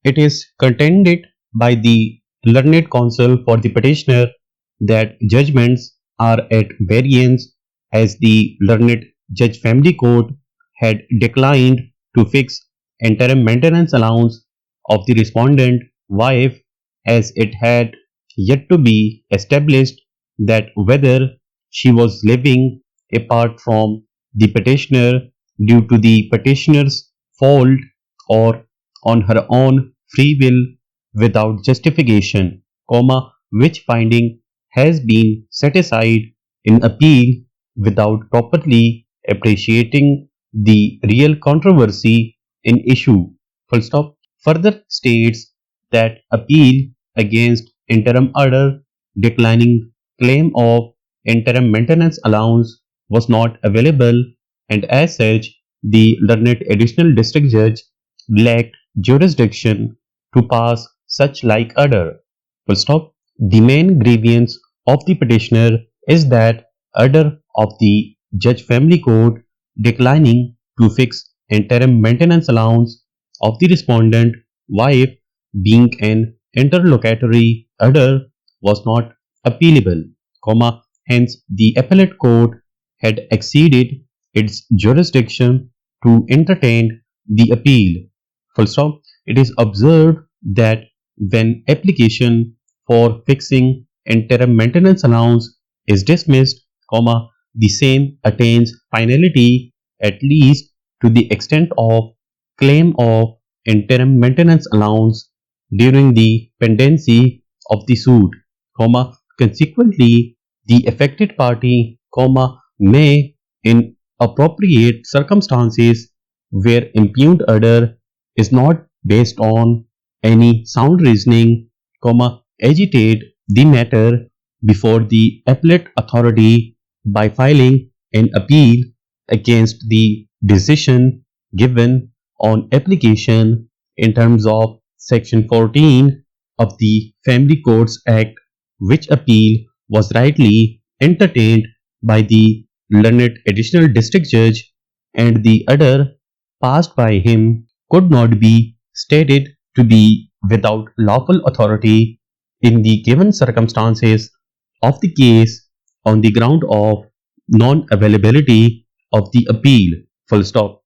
It is contended by the learned counsel for the petitioner that judgments are at variance, as the learned judge family court had declined to fix interim maintenance allowance of the respondent wife, as it had yet to be established that whether she was living apart from the petitioner due to the petitioner's fault or on her own free will without justification, which finding has been set aside in appeal without properly appreciating the real controversy in issue. Full stop. Further states that appeal against interim order declining claim of interim maintenance allowance was not available, and as such the learned additional district judge lacked jurisdiction to pass such like order. Full stop. The main grievance of the petitioner is that order of the judge family court declining to fix interim maintenance allowance of the respondent wife being an interlocutory order was not appealable, hence the appellate court had exceeded its jurisdiction to entertain the appeal. Full stop. It is observed that when application for fixing interim maintenance allowance is dismissed, the same attains finality at least to the extent of claim of interim maintenance allowance during the pendency of the suit, consequently the affected party, may in appropriate circumstances where impugned order is not based on any sound reasoning, agitate the matter before the appellate authority by filing an appeal against the decision given on application in terms of Section 14 of the Family Courts Act, which appeal was rightly entertained by the learned additional district judge, and the order passed by him could not be stated to be without lawful authority in the given circumstances of the case on the ground of non availability of the appeal. Full stop.